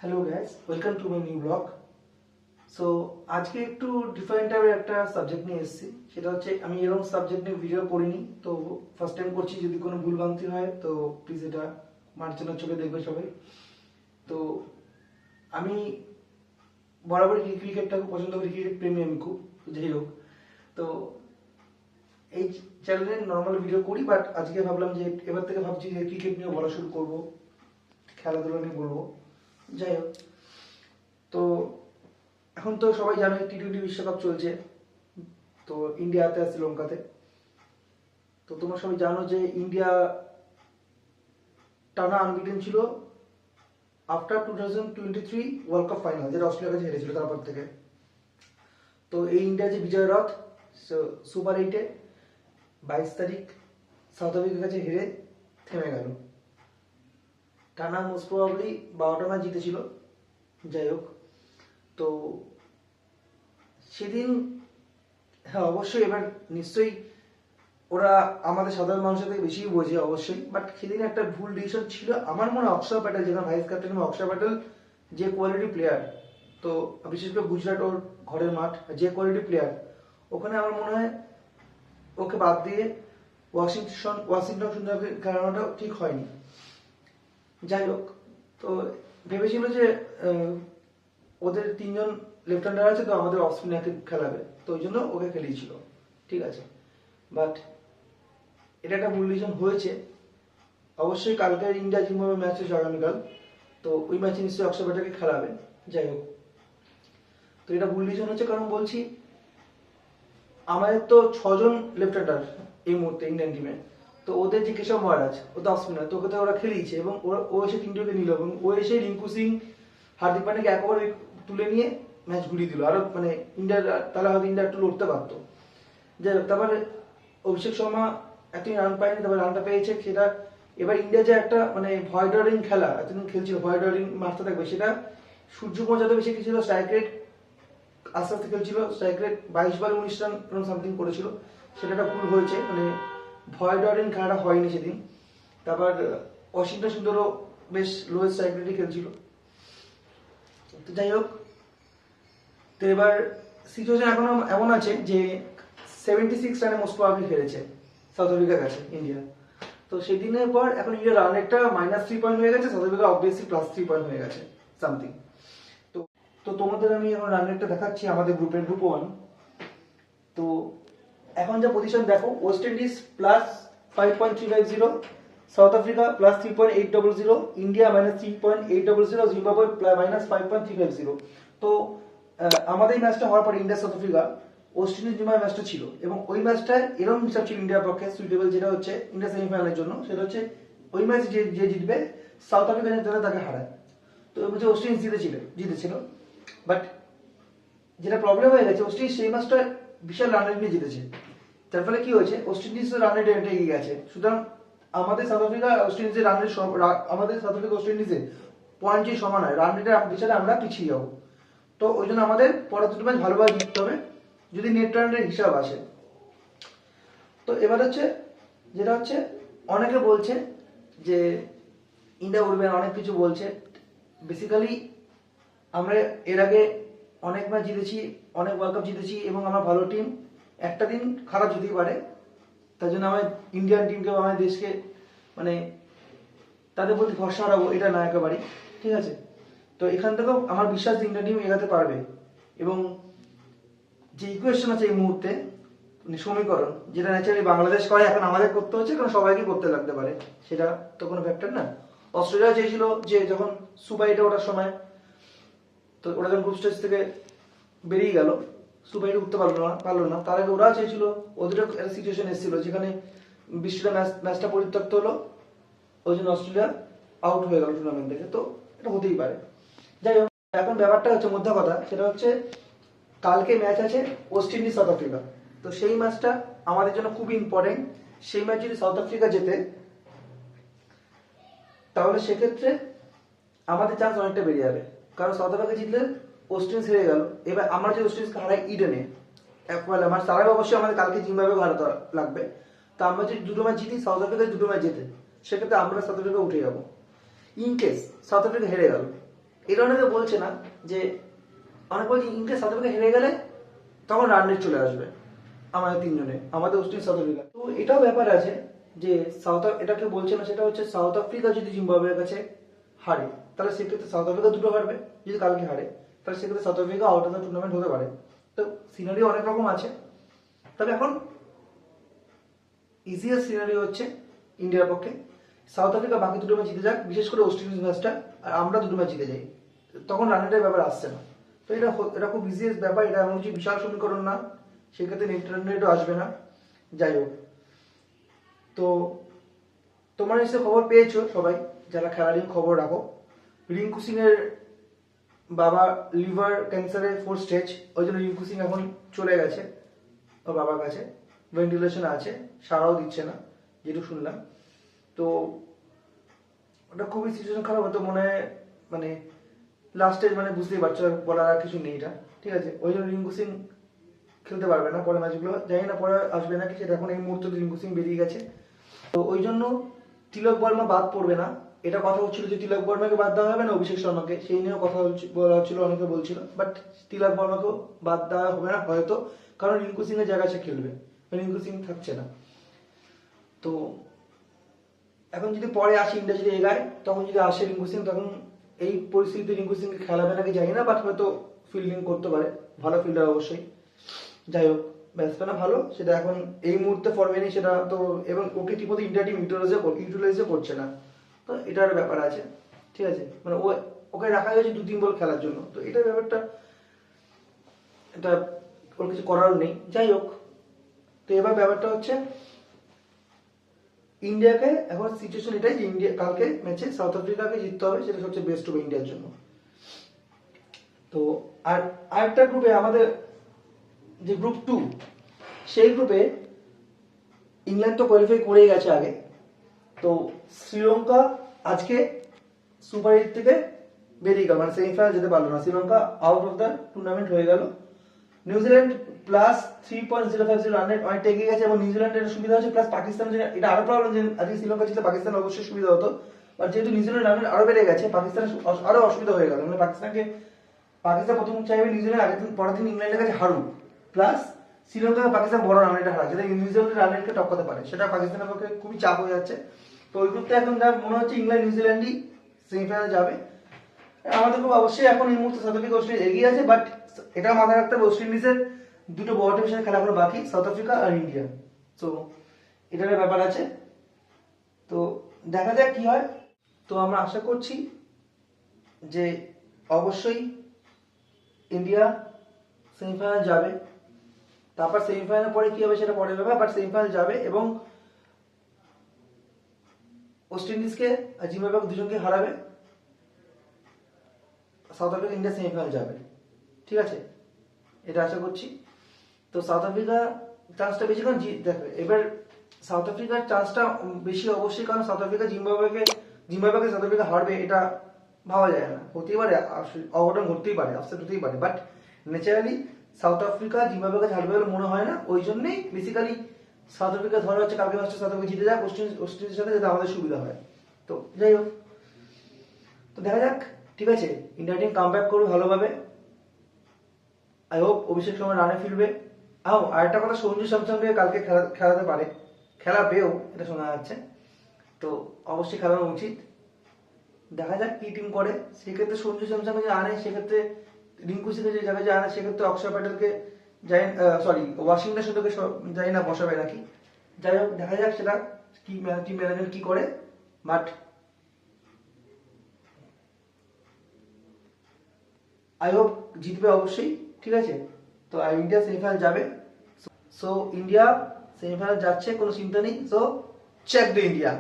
Hello guys, welcome to my new blog. So আজকে একটু different টাইপের একটা সাবজেক্ট নিয়ে এসেছি। সেটা হচ্ছে আমি এরকম সাবজেক্ট নিয়ে ভিডিও করিনি, তো ফার্স্ট টাইম করছি। যদি কোনো ভুলভ্রান্তি হয় তো প্লিজ এটা মার্জনার চোখে দেখবে সবাই। তো আমি বরাবরই ক্রিকেটটা খুব পছন্দ করি, ক্রিকেট প্রেমী আমি খুব। যাই হোক, তো এই চ্যানেলে নর্মাল ভিডিও করি, বাট আজকে ভাবলাম যে এবার থেকে ভাবছি যে ক্রিকেট নিয়ে বলা শুরু করবো, খেলাধুলা নিয়ে বলবো। যাই হোক, তো এখন তো সবাই জানে টি-20 বিশ্বকাপ চলছে, তো ইন্ডিয়া হাতে আছে শ্রীলঙ্কাতে। তো তোমরা সবাই জানো যে ইন্ডিয়া টানা আনবিটেন ছিল আফটার 2023 ওয়ার্ল্ড কাপ ফাইনাল, যেটা অস্ট্রেলিয়ার কাছে হেরেছিল তারপর থেকে। তো এই ইন্ডিয়া যে বিজয় রথ সুপার 8-এ 22 তারিখ সাউথ আফ্রিকার কাছে হেরে থেমে গেল। টানা মোস্ট প্রবাবলি 12টা ম্যাচ জিতেছিল। যাই হোক, তো সেদিন হ্যাঁ অবশ্যই এবার নিশ্চয়ই ওরা আমাদের সাধারণ মানুষের থেকে বেশি বোঝে অবশ্যই, বাট সেদিন একটা ভুল ডিসিশন ছিল আমার মনে হয়। অক্ষর প্যাটেল যেখানে ভাইস ক্যাপ্টেন, অক্ষর প্যাটেল যে কোয়ালিটি প্লেয়ার, তো বিশেষ করে গুজরাট ওর ঘরের মাঠ, যে কোয়ালিটি প্লেয়ার, ওখানে আমার মনে হয় ওকে বাদ দিয়ে ওয়াশিংটন সুন্দরকে খেলানোটা ঠিক হয়নি। যাই হোক, তো ভেবেছিল যে ওদের 3জন লেফট হ্যান্ডার আছে, তো আমাদের অফ স্পিনারকে খেলাবে, তো ওই জন্য ওকে খেলিয়েছিল। ঠিক আছে, বাট এটা একটা ভুল ডিসিশন হয়েছে। অবশ্যই কালকে ইন্ডিয়া জিম্বাবুয়ে ম্যাচ হচ্ছে আগামীকাল, তো ওই ম্যাচে নিশ্চয়ই অক্ষর প্যাটেলকে খেলাবে। যাই হোক, তো এটা ভুল ডিসিশন হচ্ছে, কারণ বলছি আমাদের তো 6জন লেফট হ্যান্ডার এই মুহূর্তে ইন্ডিয়ান টিমে। তো ওদের যে কেশব মহারাজ, ও তো অফ স্পিনার, তো ওকে তো ওরা খেলিয়েছে, এবং ও এসে 3টি উইকেট নিল, এবং ও এসে রিঙ্কু সিং, হার্দিক পান্ডেকে এক ওভার তুলে নিয়ে ম্যাচ ঘুরিয়ে দিল। আরো মানে ইন্ডিয়ার, তাহলে হয়তো ইন্ডিয়া একটু লড়তে পারতো। যাই হোক, তারপরে অভিষেক শর্মা এতদিন রান পায়নি, তারপরে রানটা পেয়েছে। সেটা এবার ইন্ডিয়া যে একটা মানে ভয় ডরিং খেলা এতদিন খেলছিল, ভয় ডরিং মারতে থাকবে, সেটা সূর্যকুমার যাদব এসে খেলছিল স্ট্রাইক রেট আস্তে আস্তে খেলছিল, স্ট্রাইক রেট 22 বলে 19 রান সামথিং করেছিল। সেটা একটা ভুল হয়েছে, মানে ভয় ডরিং খেলাটা হয়নি সেদিন। তারপর ওয়াশিংটন সুন্দরও বেশ লো স্ট্রাইক রেটে খেলছিল। তো যাই হোক, তো এবার সিচুয়েশন এখনো এমন আছে যে 76 রানে মোস্ট প্রবাবলি হেরেছে সাউথ আফ্রিকার কাছে ইন্ডিয়া। তো সেই দিনের পর এখন ইন্ডিয়া রান রেটটা -3 পয়েন্ট হয়ে গেছে, সাউথ আফ্রিকা অবভিয়াসলি +3 পয়েন্ট হয়ে গেছে সামথিং। তো তো তোমাদের আমি এখন রান রেটটা দেখাচ্ছি আমাদের গ্রুপের, গ্রুপ 1। তো এখন যা পজিশন দেখো, West Indies +5.350, south Africa +3.800, India -3.800, Zimbabwe -5.350। তো আমাদের এই ম্যাচটা হওয়ার পরে India south Africa West Indies Zimbabwe ম্যাচটা ছিল, এবং ওই ম্যাচটায় এরকম হিসাব ছিল ইন্ডিয়ার পক্ষে সুইটেবল, যেটা হচ্ছে ইন্ডিয়া সেমিফাইনালের জন্য। সেটা হচ্ছে ওই ম্যাচ যে জিতবে, সাউথ আফ্রিকা যাতে তাকে হারায়। তো ওই ম্যাচে ওয়েস্ট ইন্ডিজ জিতেছিল, বাট যেটা প্রবলেম হয়ে গেছে, ওয়েস্ট ইন্ডিজ সেই ম্যাচটা বিশাল রান রেট নিয়ে জিতেছে। তার ফলে কি হয়েছে, ওয়েস্ট ইন্ডিজ রান রেট এগিয়ে গেছে। সুতরাং আমাদের সাউথ আফ্রিকা ওয়েস্ট ইন্ডিজের রান রেট, আমাদের সাউথ আফ্রিকা ওয়েস্ট ইন্ডিজের পয়েন্ট যে সমান হয়, রান রেটের পিছনে আমরা পিছিয়ে যাবো। তো ওই জন্য আমাদের পরের দুটো ম্যাচ ভালোভাবে জিততে হবে যদি নেট রান রেট হিসাব আসে। তো এবার হচ্ছে যেটা হচ্ছে, অনেকে বলছে যে ইন্ডিয়া উঠবে না, অনেক কিছু বলছে। বেসিক্যালি আমরা এর আগে অনেক ম্যাচ জিতেছি, অনেক ওয়ার্ল্ড কাপ জিতেছি, এবং আমরা ভালো টিম। একটা দিন খারাপ যেতেই পারে, তার জন্য আমার ইন্ডিয়ান টিমকে, আমাদের দেশকে মানে তাদের প্রতি ভরসা হারাবো এটা না একেবারেই। ঠিক আছে, তো এখান থেকেও আমার বিশ্বাস যে ইন্ডিয়ান টিম এগাতে পারবে। এবং যে ইকুয়েশন আছে এই মুহূর্তে, মানে সমীকরণ, যেটা ন্যাচারালি বাংলাদেশ করে, এখন আমাদের করতে হচ্ছে, কারণ সবাইকে করতে লাগতে পারে, সেটা তো কোনো ফ্যাক্টর না। অস্ট্রেলিয়া চেয়েছিল যে যখন সুপার 8-এ ওঠার সময়, তো ওরা যখন গ্রুপ স্টেজ থেকে বেরিয়ে গেল, সুপার 8-এ উঠতে পারলো না, তার আগে ওরা চেয়েছিল, ওদের একটা সিচুয়েশন এসেছিল যেখানে বিশ্বটা ম্যাচটা পরিত্যক্ত হলো, ওই জন্য অস্ট্রেলিয়া আউট হয়ে গেল টুর্নামেন্ট থেকে। তো এটা হতেই পারে। যাই হোক, এখন ব্যাপারটা হচ্ছে মধ্যে কথা, সেটা হচ্ছে কালকে ম্যাচ আছে ওয়েস্ট ইন্ডিজ সাউথ আফ্রিকা। তো সেই ম্যাচটা আমাদের জন্য খুবই ইম্পর্টেন্ট। সেই ম্যাচ যদি সাউথ আফ্রিকা জেতে, তাহলে সেক্ষেত্রে আমাদের চান্স অনেকটা বেড়ে যাবে, কারণ সাউথ আফ্রিকা জিতলে ওয়েস্ট ইন্ডিজ হেরে গেল। এবার আমরা যে ওয়েস্ট ইন্ডিজকে হারাই ইডেনে পয়লা ম্যাচ, তার আগে অবশ্যই আমাদের কালকে জিম্বাবুয়ে হারাতে লাগবে। তো আমরা যদি দুটো ম্যাচ জিতি, সাউথ আফ্রিকা দুটো ম্যাচ জেতে, সেক্ষেত্রে আমরা সাউথ আফ্রিকা উঠে যাবো। ইন কেস সাউথ আফ্রিকা হেরে গেল, এটা অনেকে বলছে না যে অনেক বলছে ইন্ডিয়া সাউথ আফ্রিকা হেরে গেলে তখন রান রেট চলে আসবে আমাদের তিনজনে, আমাদের ওয়েস্ট ইন্ডিজ সাউথ আফ্রিকা। তো এটাও ব্যাপার আছে যে এটাকে বলছে না, সেটা হচ্ছে সাউথ আফ্রিকা যদি জিম্বাবুয়ের কাছে হারে তাহলে সেক্ষেত্রে সাউথ আফ্রিকা দুটো হারবে, যদি কালকে হারে তাহলে সেক্ষেত্রে south Africa out of the tournament হতে পারে। তো সিনারি অনেক রকম আছে, তবে এখন ইজিয়েস্ট সিনারি হচ্ছে ইন্ডিয়ার পক্ষে সাউথ আফ্রিকা বাকি দুটো ম্যাচ জিতে যাক, বিশেষ করে ওয়েস্ট ইন্ডিজ ম্যাচটা, আর আমরা দুটো ম্যাচ জিতে যাই, তখন রানের ব্যাপার আসছে না। তো এটা খুব ইজিয়েস্ট ব্যাপার, এটা এমন কিছু বিশাল সমীকরণ না, সেক্ষেত্রে নেট রান রেটও আসবে না। যাই হোক, তো তোমরা নিশ্চয়ই খবর পেয়েছো সবাই যারা খেলা নিয়ে খবর রাখো, রিঙ্কু সিং এর বাবা লিভার ক্যান্সারের 4th স্টেজ, ওই জন্য রিঙ্কু সিং এখন চলে গেছে ওর বাবার কাছে, ভেন্টিলেশন আছে, সারাও দিচ্ছে না যেটুকু শুনলাম। তো ওটা খুবই সিচুয়েশন খারাপ হতো মনে হয়, মানে লাস্ট স্টেজ, মানে বুঝতেই পারছো, বলার আর কিছু নেই এটা, ঠিক আছে। ওই জন্য রিঙ্কু সিং খেলতে পারবে না পরে ম্যাচগুলো, জানি না পরে আসবে নাকি সেটা, এখন এই মুহূর্তে রিঙ্কু সিং বেরিয়ে গেছে। তো ওই জন্য তিলক বর্মা বাদ পড়বে না, এটা কথা হচ্ছিল যে তিলক বর্মাকে বাদ দেওয়া হবে না অভিষেক শর্মাকে, সেই নিয়েও কথা বলা হচ্ছিল, অনেকে বলছিল, বাট তিলক বর্মাকেও বাদ দেওয়া হবে না হয়তো, কারণ রিঙ্কু সিং এর জায়গায় সে খেলবে, রিঙ্কু সিং থাকছে না। তো এখন যদি পরে আসে ইন্ডিয়া যদি এগায়, তখন যদি আসে রিঙ্কু সিং, তখন এই পরিস্থিতিতে রিঙ্কু সিংকে খেলাবে নাকি জানি না, বাট হয়তো ফিল্ডিং করতে পারে, ভালো ফিল্ডার অবশ্যই। যাই হোক, ব্যাটসম্যানও ভালো, সেটা এখন এই মুহূর্তে ফর্মে নেই সেটা তো, এবং ওকে ঠিকমতো ইন্ডিয়া টিম ইউটিলাইজও করছে না, তো এটার ব্যাপার আছে, ঠিক আছে। মানে ওকে রাখা হয়েছে 2-3 বল খেলার জন্য, তো এটার ব্যাপারটা, এটা ওর কিছু করার নেই। যাই হোক, তো এবার ব্যাপারটা হচ্ছে ইন্ডিয়াকে এখন সিচুয়েশন এটাই যে ইন্ডিয়া কালকে ম্যাচে সাউথ আফ্রিকাকে জিততে হবে, সেটা সবচেয়ে বেস্ট হবে ইন্ডিয়ার জন্য। তো আর আরেকটা গ্রুপে আমাদের যে গ্রুপ 2, সেই গ্রুপে ইংল্যান্ড তো কোয়ালিফাই করেই গেছে আগে, তো শ্রীলঙ্কা আজকে সুপার 8 থেকে বেরিয়ে গেল, মানে সেমিফাইনাল যেতে পারলো না, Sri Lanka out of the tournament হয়ে গেল। নিউজিল্যান্ড প্লাস 3.050 রান রেট অনেকটা এগিয়ে গেছে, এবং নিউজিল্যান্ডের সুবিধা হচ্ছে, প্লাস পাকিস্তান, এটা আরো প্রবলেম যে আজকে শ্রীলঙ্কা জিতলে পাকিস্তান অবশ্যই সুবিধা হতো, বাট যেহেতু নিউজিল্যান্ড রান রেট আরো বেড়ে গেছে, পাকিস্তানের আরো অসুবিধা হয়ে গেল, মানে পাকিস্তান প্রথম চাইবে নিউজিল্যান্ড আগের দিন পরের দিন ইংল্যান্ডের কাছে হারুক, প্লাস শ্রীলঙ্কাকে পাকিস্তান বড় রান রেটে হারায়, যাতে নিউজিল্যান্ডের রান রেটকে টপকাতে পারে, সেটা পাকিস্তানের পক্ষে খুবই চাপ হয়ে যাচ্ছে। তো ওই গ্রুপটা এখন যা মনে হচ্ছে ইংল্যান্ড নিউজিল্যান্ডই সেমিফাইনালে যাবে। আমাদের খুব অবশ্যই এখন এই মুহূর্তে সাউথ আফ্রিকা ওয়েস্ট ইন্ডিজ এগিয়ে আছে, বাট এটা মাথায় রাখতে হবে ওয়েস্ট ইন্ডিজের দুটো বড় টিমের সাথে খেলা করে বাকি, সাউথ আফ্রিকা আর ইন্ডিয়া, তো এটার ব্যাপার আছে। তো দেখা যাক কি হয়। তো আমরা আশা করছি যে অবশ্যই ইন্ডিয়া সেমিফাইনাল যাবে, তারপর সেমিফাইনাল পরে কি হবে সেটা পরে ব্যাপার, বাট সেমিফাইনাল যাবে, এবং ওয়েস্ট ইন্ডিজকে আর জিম্বাবুয়ে দুজনকে হারাবে, সাউথ আফ্রিকা ইন্ডিয়া সেমিফাইনাল যাবে, ঠিক আছে, এটা আশা করছি। তো সাউথ আফ্রিকা চান্সটা বেশি, কারণ দেখো এবার সাউথ আফ্রিকার চান্সটা বেশি অবশ্যই, কারণ সাউথ আফ্রিকা জিম্বাবুয়েকে সাউথ আফ্রিকা হারবে এটা ভাবা যায় না, হতেই পারে, অঘটন ঘটতেই পারে, আপসেট হতেই পারে, বাট ন্যাচারালি সাউথ আফ্রিকা জিম্বাবুয়েকে হারবে বলে মনে হয় না, ওই জন্যই বেসিক্যালি সাউথ আফ্রিকা ধরা হচ্ছে কালকে ম্যাচটা সাউথ আফ্রিকা জিতে যাক ওয়েস্ট ইন্ডিজের সাথে, যাতে আমাদের সুবিধা হয়। তো যাই হোক, তো দেখা যাক, ঠিক আছে, ইন্ডিয়া টিম কাম ব্যাক করবে ভালোভাবে, আই হোপ অভিষেক শর্মা রানে ফিরবে। আর একটা কথা, সঞ্জু স্যামসনকে কালকে খেলাতে পারে, খেলাবেও এটা শোনা যাচ্ছে, তো অবশ্যই খেলানো উচিত। দেখা যাক কি টিম করে, সেক্ষেত্রে সঞ্জু স্যামসনকে যে আনে, সেক্ষেত্রে রিঙ্কু সিংকে যে জায়গায় আনে, সেক্ষেত্রে অক্ষর প্যাটেলকে ওয়াশিংটন সুন্দরকে জানি না বসাবে নাকি, যাই হোক দেখা যাক সেটা কি টিম ম্যানেজমেন্ট কি করে, বাট আই হোপ জিতবে অবশ্যই, ঠিক আছে। তো ইন্ডিয়া সেমিফাইনাল যাবে, সো ইন্ডিয়া সেমিফাইনাল যাচ্ছে, কোনো চিন্তা নেই, সো চেক দ্য ইন্ডিয়া।